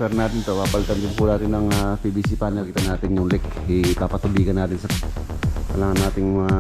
repair natin to, papalitan din po natin ng PVC panel. Kita natin yung leak, ipapatubigan natin sa kailangan nating mga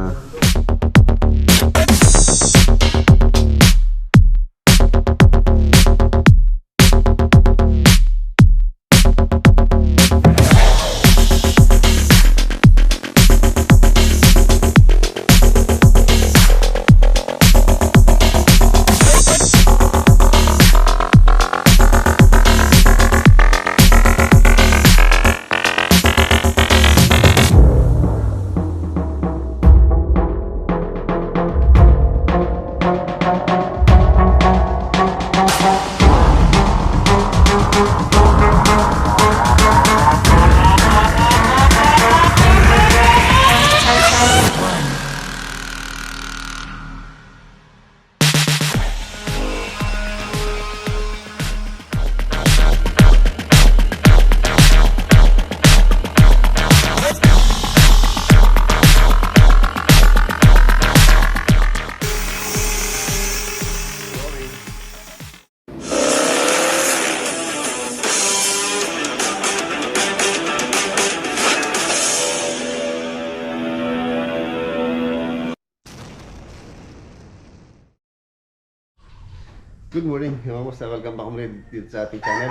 Good morning, kamusta? Welcome back ulit dito sa ating channel.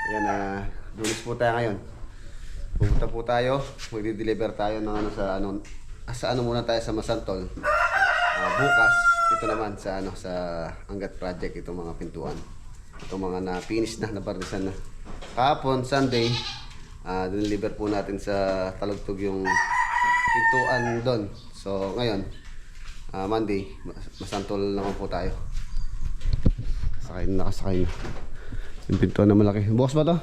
Ayan, Lunes po tayo ngayon. Pupunta po tayo, magdi-deliver tayo ng ano muna tayo sa Masantol. Bukas, ito naman sa sa Angat Project, itong mga pintuan. Itong mga na-finish na, napartisan na. Kahapon, Sunday, deliver po natin sa Talugtog yung pintuan doon. So, ngayon, Monday, Masantol naman po tayo. Nakasakay na. Yung pintuan na malaki. Bukas ba to?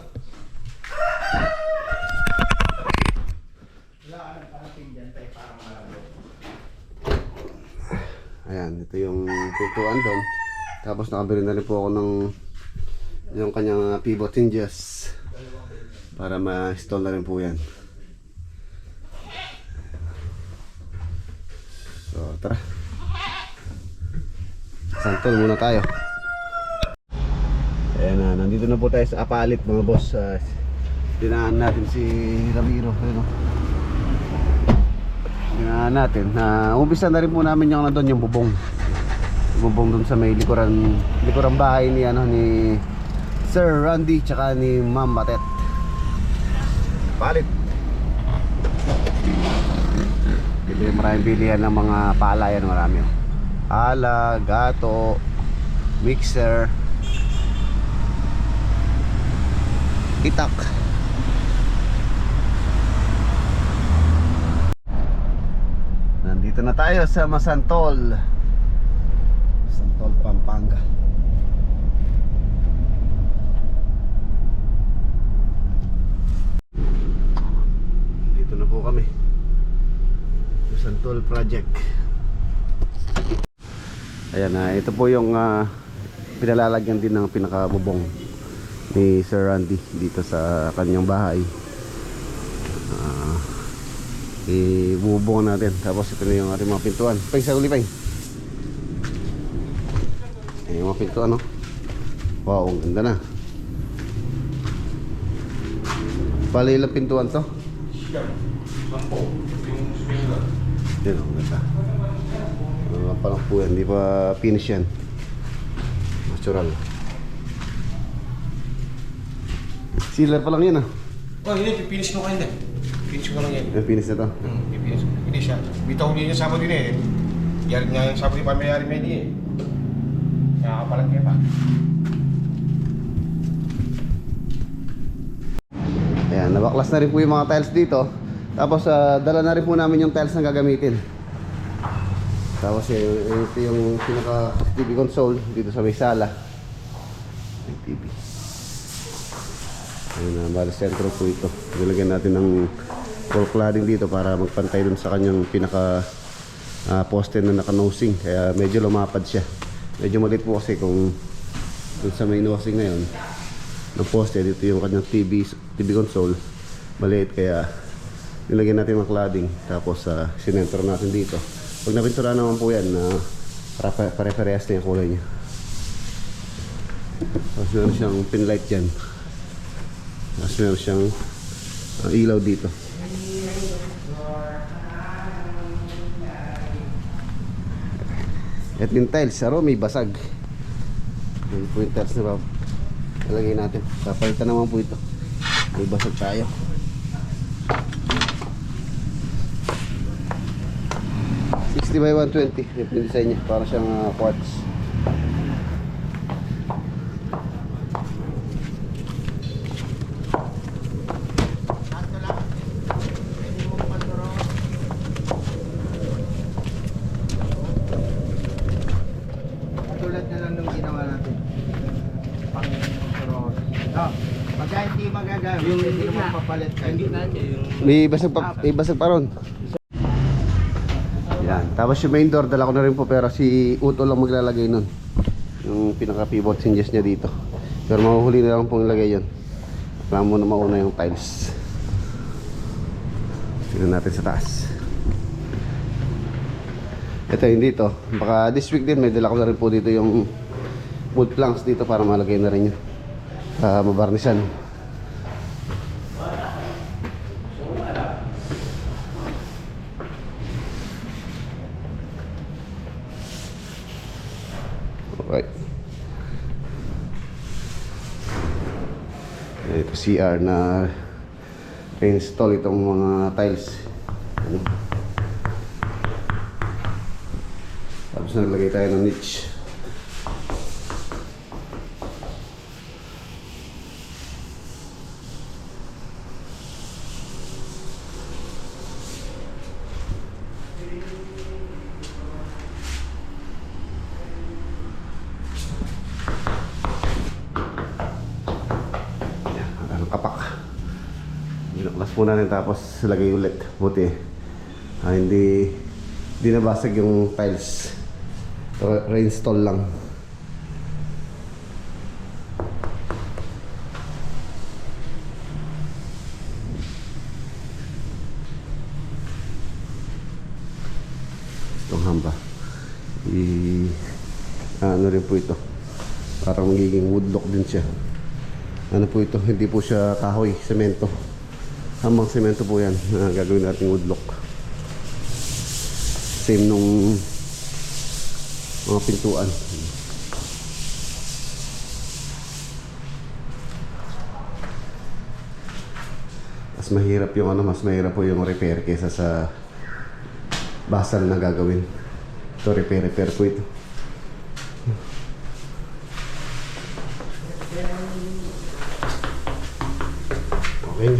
Ayan, ito yung pintuan doon. Tapos nakabili na rin po ako ng yung kanyang pivot hinges para ma-install na rin po yan. So, tara. Santol muna tayo. Ayan na, nandito na po tayo sa Apalit mga boss. Dinaan natin si Ramiro. Dinaan natin. Umpisa na rin po namin yung doon, yung bubong. Yung bubong doon sa may likuran bahay ni ni Sir Randy tsaka ni Ma'am Batet. Apalit. Dito yung maraming bilihan ng mga pala yan, marami. Pala, gato, mixer, itak. Nandito na tayo sa Masantol, Pampanga. Dito na po kami, Masantol Project. Ayan na, ito po yung pinalalagyan din ng pinakabubong ni Sir Randy dito sa kanyang bahay. Ibubong natin. Tapos ito na yung ating mga pintuan. Pay sa ulipay. Yung mga pintuan, no? Wow, ang ganda na. Pala ilang pintuan to? Sampo. Yung spinner. Yan, ang ganda. Palang po yan, hindi pa finish yan. Natural. Sealer pa lang yan, Oh, hindi, pipinish mo kayo na. Finish ko lang yan. Finish na to? Finish siya. Bitaw din yung sabon din eh. Yarit nga yung sabon din pa may yarit may di eh. Nakakapalang kaya pa. Ayan, nabaklas na rin po yung mga tiles dito. Tapos dala na rin po namin yung tiles na gagamitin. Tapos ito yung pinaka TV console dito sa may sala. May TV. Ayun, bali sentro po ito. Nilagyan natin ng wall cladding dito para magpantay dun sa kanyang pinaka poste na naka-nosing. Kaya medyo lumapad siya. Medyo maliit po kasi kung dun sa may nosing ngayon ng poste, dito yung kanyang TV console. Maliit, kaya nilagyan natin ng cladding. Tapos sinentro natin dito. Pag napintura naman po yan, pare-parehas na yung kulay niya. Tapos meron siyang pin light dyan. Tapos meron siyang ilaw dito. Ito yung tiles, may basag. Yung po yung tiles na lalagay natin. Papalitan naman po ito. May basag tayo. By 120 yung design niya, para siyang quartz. Katulad na lang nung ginawa natin. Pang-roll. Pagka hindi magagamit, hindi naman papalit kayo. Hindi natin yung... May basag pa ron. Yan. Tapos yung main door, dala ko na rin po, pero si Uto lang maglalagay nun. Yung pinaka-pivot hinges niya dito. Pero mahuhuli na lang pong ilagay yun. Kailangan muna mauna yung tiles. Tignan natin sa taas. Ito yung dito. Baka this week din, may dala ko na rin po dito yung wood planks dito para malagay na rin yun. Mabarnisan. Right. Ito CR na install itong mga tiles. Tapos naglagay tayo ng niche. Kapak. Binaklas muna natin tapos lagay ulit. Buti hindi nabasag yung tiles. Reinstall lang. Itong hamba ano rin po ito, parang magiging woodlock din siya. Ano po ito, hindi po siya kahoy, semento. Hambang semento po yan na gagawin natin woodlock. Same nung mga pintuan. Mas mahirap yung mas mahirap po yung repair kesa sa basal na gagawin. Ito repair po ito. Okay.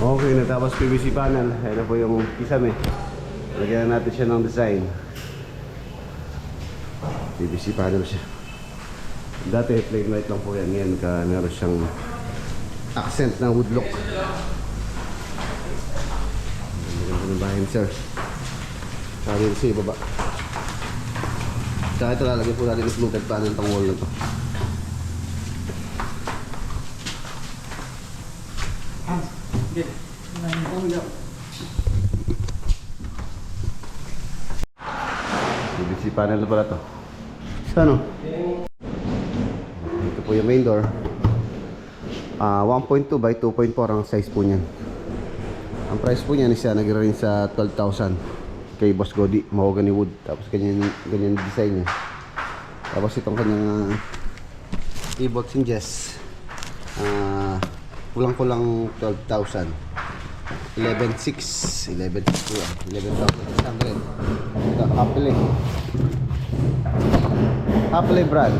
Okay, natapos PVC panel. Ayan na po yung kisame. Lagyan natin siya ng design. PVC panel siya. Dati plain white lang po yan. Ngayon meron siyang accent na woodlock. Maganda ng bahay ni sir. Saka dito sa ibaba. Saka ito lalagyan po natin yung fluted panel ng wall na ito. PVC panel na pala ito. Ano? Ito po yung main door. 1.2 by 2.4 ang size po niyan. Ang price po niyan is nag-range sa 12,000 kay Boss Godi, mahogany wood. Tapos ganyan design niya. Tapos itong kanyang e-bolt hinges, kulang-kulang 12,000. 11,600 po yan. 11,600. Ito, Apple brand.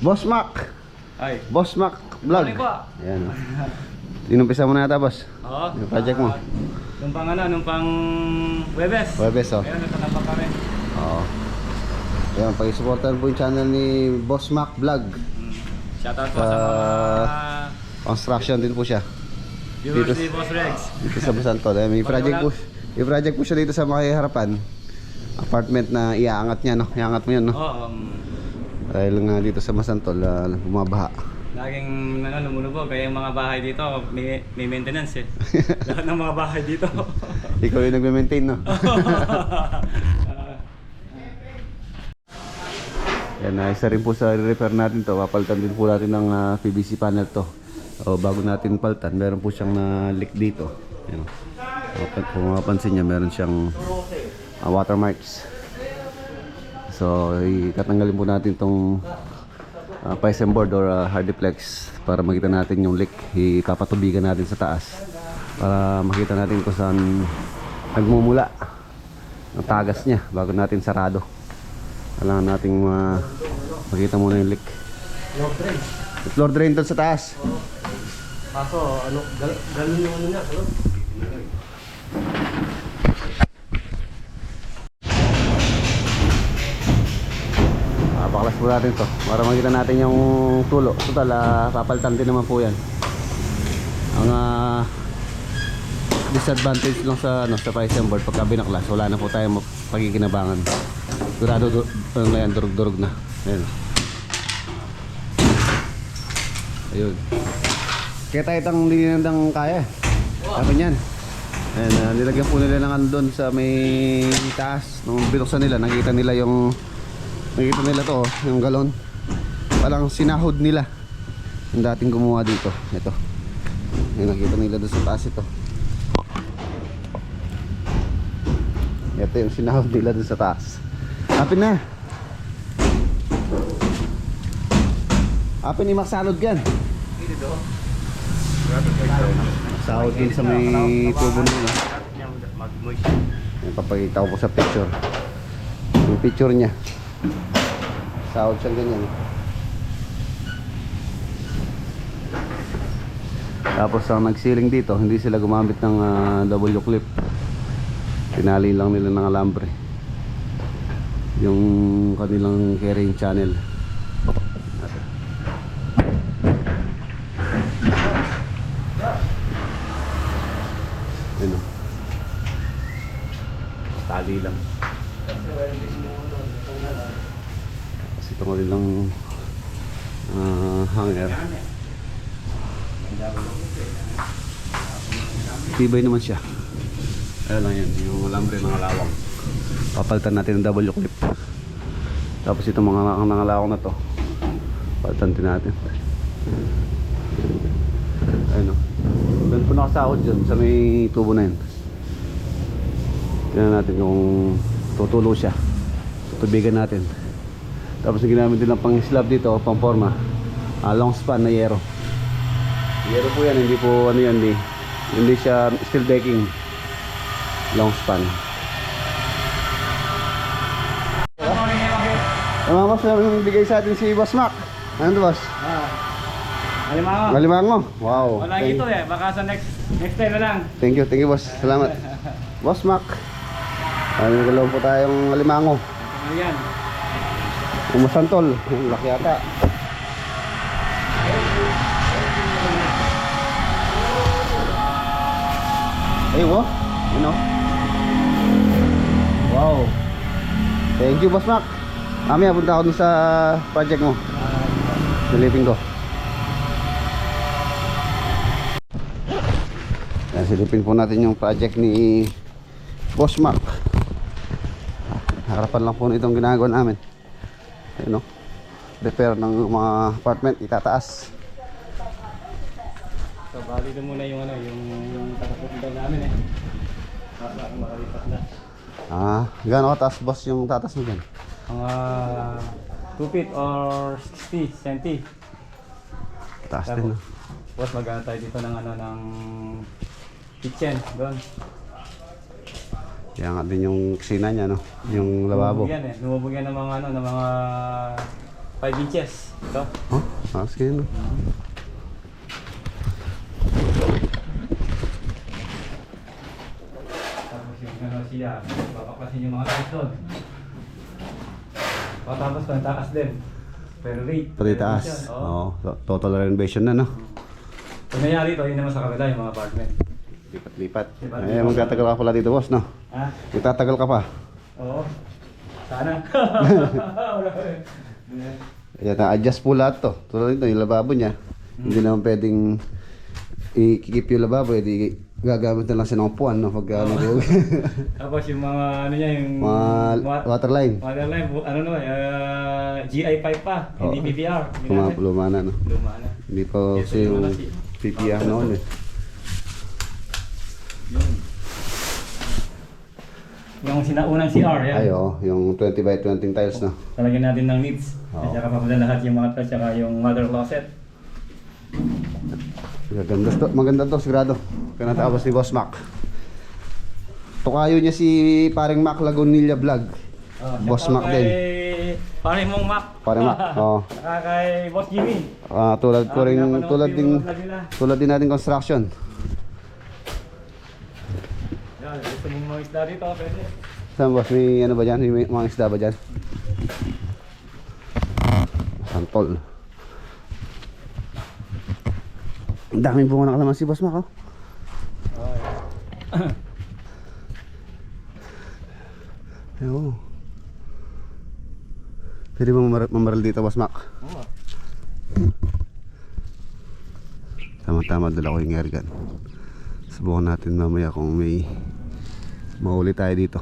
Boss Mac. Ay. Boss Mac Vlog. Morning po. Ayan. Inumpisa mo na yata, boss. Oo. Yung project mo. Nung pang Webes. Webes, oh. Ayun, nagtatambak kami. Oo. Ayan, pag-supportan po yung channel ni Boss Mac Vlog. Shoutout po sa mga Construction din po siya. viewers ni Boss Rex. Dito sa Basantol. May project po siya dito sa mga harapan. Apartment na iaangat niya, no? Iaangat mo yun, no? Oo. Dahil nga dito sa Basantol, bumabaha. Laging lumulubog. Kaya yung mga bahay dito, may maintenance eh. Lahat ng mga bahay dito. Ikaw yung nagme-maintain, no? Yan, isa rin po sa repair natin to. Papalitan din po natin ng PVC panel to. O, bago natin palitan, meron po siyang leak dito. Yan. Kung mapapansin niya, meron siyang watermarks. So, itatanggalin po natin tong Piston board or Hardiplex para makita natin yung leak. Ipapatubigan natin sa taas para makita natin kung saan nagmumula ang tagas niya bago natin sarado. Kailangan nating makita muna yung leak. Floor drain doon sa taas. Kaso, ganun yung ano niya, ano? Paklas po natin to para makita natin yung tulo. Total, papalitan din naman po yan. Ang disadvantage lang sa Piston board pagka binaklas, wala na po tayong pagkikinabangan. Sigurado ngayon, durug-durug na. Ayun. Kaya tayo itang linandang kaya. Sabi niyan. Ayan, nilagyan po nila ng andon sa may taas. Nung binuksan nila, nakita nila to, yung galon. Parang sinahod nila yung dating gumawa dito. Ito. Ayan, nakita nila doon sa taas ito. Ito yung sinahod nila doon sa taas. Apin na. Apin ni Maksalod yan. Sahod din sa may tubo nila. Papakita ko po sa picture. Yung picture niya. Sahod siyang ganyan. Tapos ang nagsiling dito, hindi sila gumamit ng W clip. Tinali lang nila ng alambre yung kanilang carrying channel. Ano? Tali lang. Kasi ito ko rin lang hanger. Tibay naman siya. Ayan lang yan, yung alambre ng alawang. Papalitan natin ng W clip. Tapos itong mga nangalawang na to, palitan din natin. Ayun o. Doon po nakasahod dyan sa may tubo na yun. Tingnan natin kung tutulo siya. Tutubigan natin. Tapos ginamit din lang pang slab dito, pang forma, long span na yero. Yero po yan, hindi po ano yan, hindi siya steel decking. Long span. Mga boss, namin bigay sa atin si Boss Mac. Ano to, boss? Alimango. Malimango. Wow. Wala ito baka sa next time na lang. Thank you boss. Salamat. Boss Mac. Nagalaw po tayong alimango. Ayan. Umasantol. Ang laki yata. Ay, wow. Ano? Wow. Thank you, Boss Mac. Mamaya punta ako dun sa project mo. Silipin ko. Yan, silipin po natin yung project ni Boss Mac. Harapan lang po na itong ginagawa namin. Ayun, no? Repair ng mga apartment, itataas. So, bali na muna yung tatapunan namin para makalipat na. Gaano kataas, boss, yung tatas mo dyan? Mga 2 feet or 60 cm. Taas din, no? Boss, magana tayo dito ng kitchen doon. Kaya nga din yung kusina niya, no? Yung lababo. Lumubog yan ng mga 5 inches. Ito. Oh, sige, no? Tapos yung siya, papaklasin yung mga tiles doon. Tapos taas din. Pero rate. Pati taas. Oo. Total renovation na, no? Pag nangyari ito, yun naman sa kabila yung mga apartment. Lipat-lipat. Magtatagal ka pala dito, boss, no? Ha? Magtatagal ka pa. Oo. Sana. Ayan, na-adjust po lahat to. Tulad nito, yung lababo niya. Hindi naman pwedeng i-keep yung lababo, gagamit na lang siya ng puwan, no? Pag nag-uwi. Tapos yung mga ano niya, yung Mga waterline. waterline, ano no, GI pipe pa, hindi Oo. PPR. Ginamit. Luma na, no? Luma na. Hindi pa Ito kasi yung yung ano, PPR noon eh. Yun. Yung sinaunang CR, yan. Ay, oo. Yung 20 by 20 tiles, no? Talagyan natin ng needs. Oo. At saka papunta lahat yung mga at saka yung mother closet. Maganda to, sigurado. Kaya natapos ni Boss Mac. Tukayo niya si paring Mac Lagunilla Vlog. Boss Mac din. Paring mong Mac. Paring Mac, oo. Saka kay Boss Jimmy. Tulad ko rin, tulad din natin construction. Yan, gusto mong mga isda dito, pwede. Saan boss, may ano ba dyan? May mga isda ba dyan? Santol. Ang daming bunga na kalaman si Boss Mac, oh. Ayun. Pwede ba mamaral dito, Boss Mac? Oo. Tama-tama dala ko yung airgun. Subukan natin mamaya kung may mahuli tayo dito.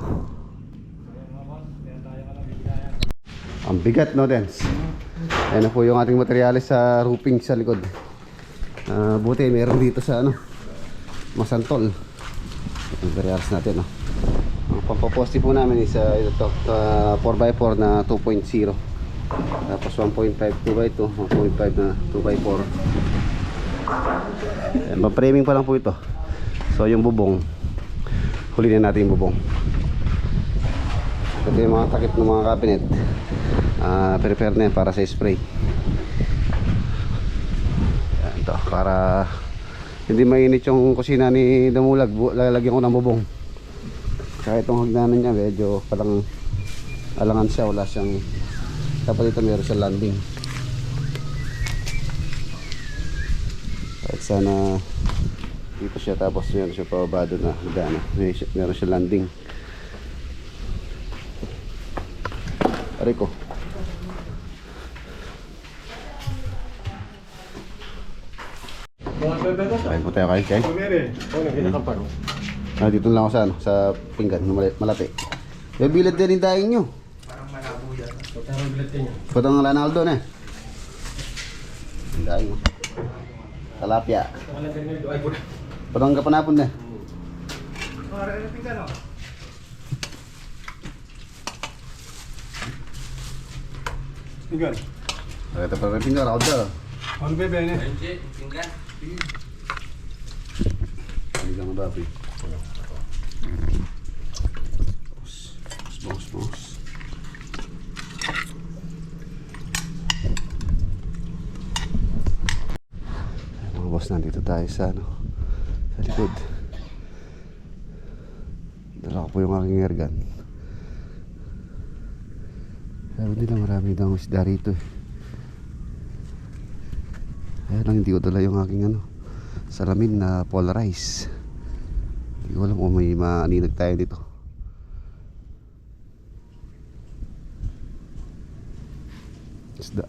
Ang bigat, no, Dens? Ayan na po yung ating materyales sa roofing sa likod. Buti meron dito sa ano, Masantol. Ang materials natin, no. Ang pampaposti po namin is ito, 4x4 na 2.0. Tapos 1.5 2x2, 1.5 na 2x4. Framing pa lang po ito. So yung bubong, huli na natin yung bubong. Ito yung mga takip ng mga cabinet. Prepare na yan para sa spray. Yan to, para hindi mainit yung kusina ni Damulag. Lalagyan ko ng bubong. Kahit itong hagdanan niya medyo palang alangan siya, wala siyang, dapat dito meron siyang landing. Kahit sana dito siya, tapos meron siya pababa doon na hagdanan, meron siya landing. Aray ko. Kain po tayo, kain. Dito lang ako sa, ano, sa pinggan, malati. May bilad din yung daing nyo. Parang malabo yan. Patang Lanaldo na eh. Yung daing mo. Talapia. Patang kapanapon na. Tinggal. Ito pa rin pinggan, ako dyan. Ano ba yan eh? Pinggan mo babi. Boss. Mga boss, nandito tayo sa ano, sa likod. Dala ko po yung aking airgun. Sabi nila marami daw isda rito eh. Kaya lang hindi ko dala yung aking ano, salamin na polarize. Hindi ko alam kung may maaninag tayo dito. Isda.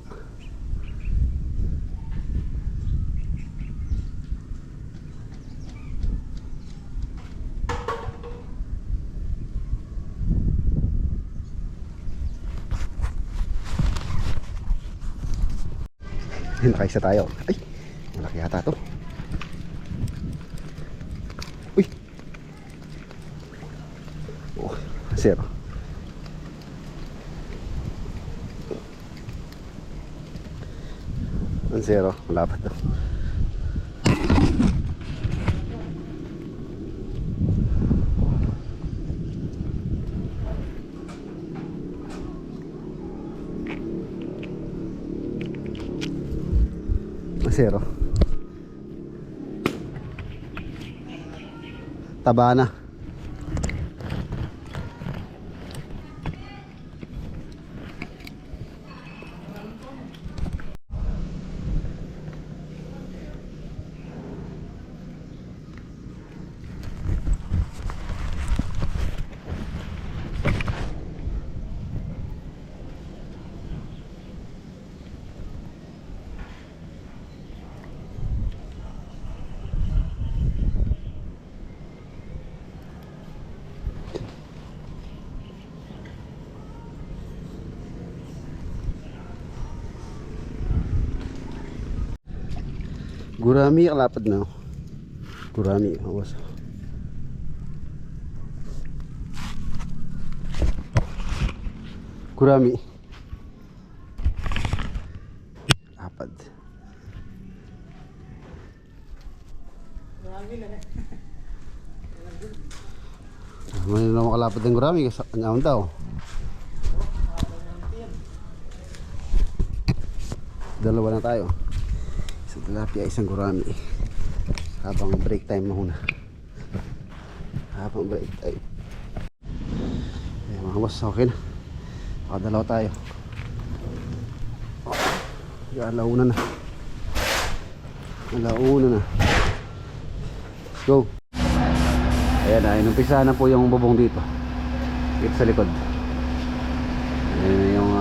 Nakaisa tayo. Ay, malaki yata to. Uy. Oh, zero. Ang zero, malapad to. Zero. Taba na. Gurami, kalapad na. Gurami, awas. Gurami. Lapad. Ngayon na makalapad ng gurami, kanyaon daw. Dalawa na tayo. Isang tilapia, isang gurami. Habang break time muna. Habang break time. Ayan mga boss, okay na. Nakadalaw tayo. Alauna na. Alauna na. Let's go. Ayan na, inumpisa na po yung bubong dito. Dito sa likod. Ayan yung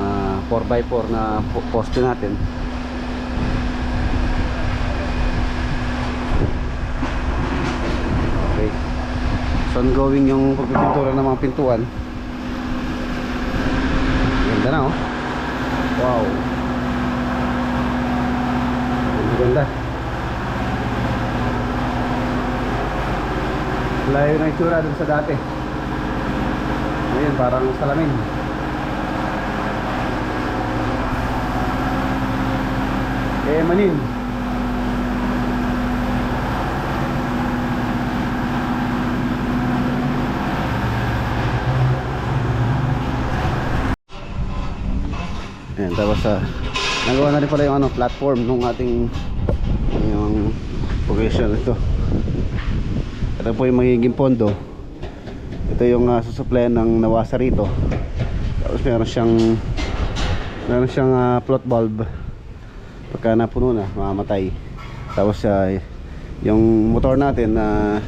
4x4 na poste natin. Okay. So ongoing yung pagpipintura ng mga pintuan. Ganda na oh. Wow. Ganda. Layo na itsura dun sa dati. Ngayon parang salamin. Manin. Ayan, tapos nagawa na rin pala yung platform nung ating yung progression ito. Ito po yung magiging pondo. Ito yung susuplayan ng nawasa rito. Tapos meron siyang float bulb. Pagka napuno na, mamamatay. Tapos yung motor natin na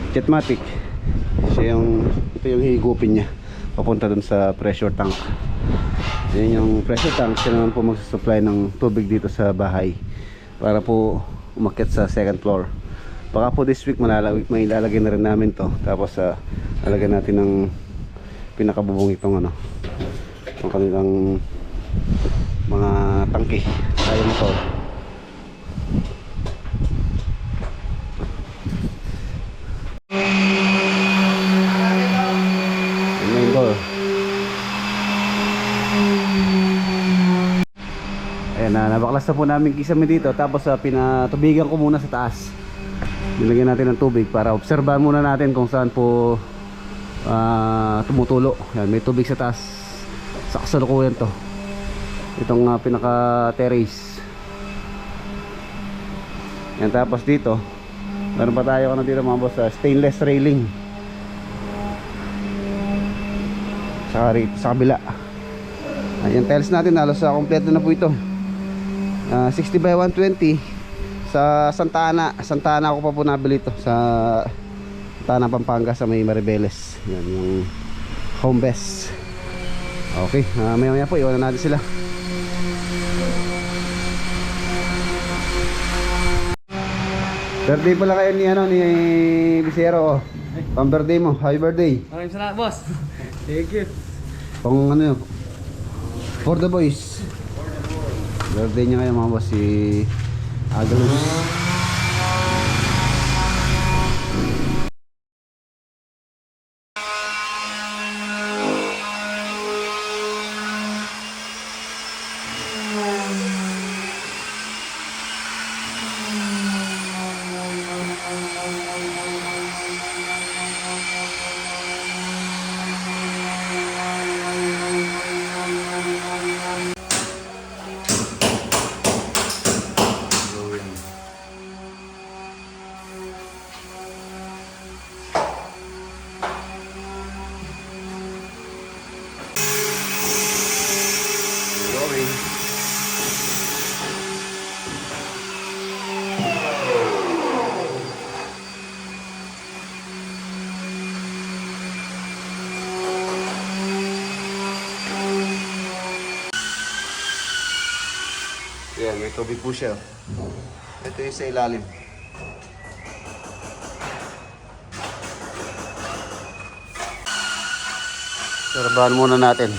Jetmatic, ito yung higupin niya papunta dun sa pressure tank. Yan yung pressure tank, siya naman po magsusupply ng tubig dito sa bahay para po umakyat sa second floor. Baka po this week may ilalagay na rin namin to. Tapos lalagyan natin ng pinakabubong itong ang kanilang mga tangke tayo motor. Main door. Ayan na, nabaklas na po namin kisame dito. Tapos pinatubigan ko muna sa taas. Nilagyan natin ng tubig para obserbahan muna natin kung saan po tumutulo. Yan, may tubig sa taas. Sa kasalukuyan to. Itong pinaka terrace. Yan, tapos dito meron pa tayo dito mga boss, stainless railing sa kabila. Yung tiles natin halos kompleto na po ito. 60 by 120 sa Santa Ana ako pa po nabili ito sa Santa Ana, Pampanga, sa may Maribeles. Yan yung home base. Okay, maya po iwanan natin sila. Birthday pala kayo ni Bisero. Pang birthday mo, happy birthday. Maraming salamat, boss. Thank you. Pang for the boys. Birthday niya ngayon mga boss, si Agalus. Yan, may tubig po siya. Ito yung sa ilalim. Sarbahan muna natin.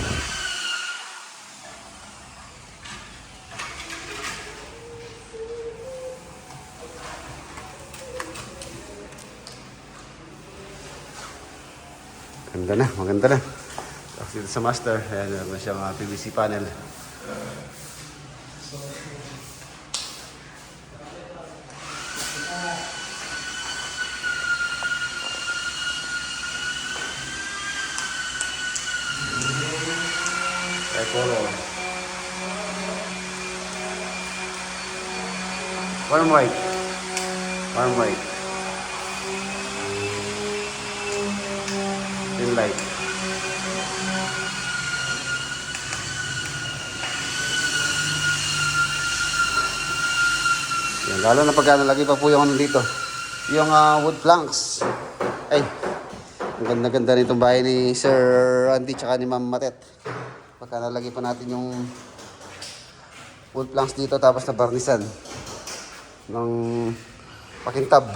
maganda na. Tapos dito sa master, ayan, meron na siyang PVC panel. Color. Warm white. Warm white. Thin light. Yan, lalo na pagka nalagay pa po yung ano dito. Yung wood planks. Ay, ang ganda-ganda nitong bahay ni Sir Randy tsaka ni Ma'am Matet. Pagka nalagay pa natin yung wood planks dito tapos na barnisan ng pakintab.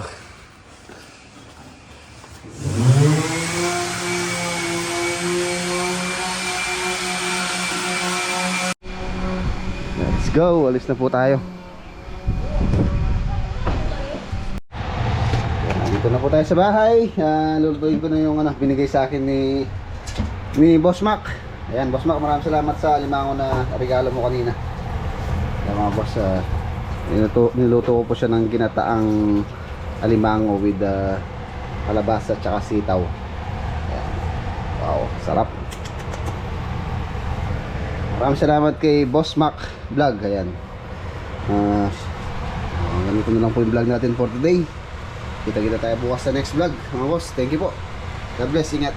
Let's go, alis na po tayo. Dito na po tayo sa bahay. Lulutuin ko na yung binigay sa akin ni Boss Mac. Ayan, Boss Mac, maraming salamat sa alimango na regalo mo kanina. Ayan mga boss, niluto ko po siya ng ginataang alimango with kalabasa at saka sitaw. Ayan. Wow, sarap. Maraming salamat kay Boss Mac Vlog. Ayan. Ganito na lang po yung vlog natin for today. Kita-kita tayo bukas sa next vlog. Mga boss, thank you po. God bless, ingat.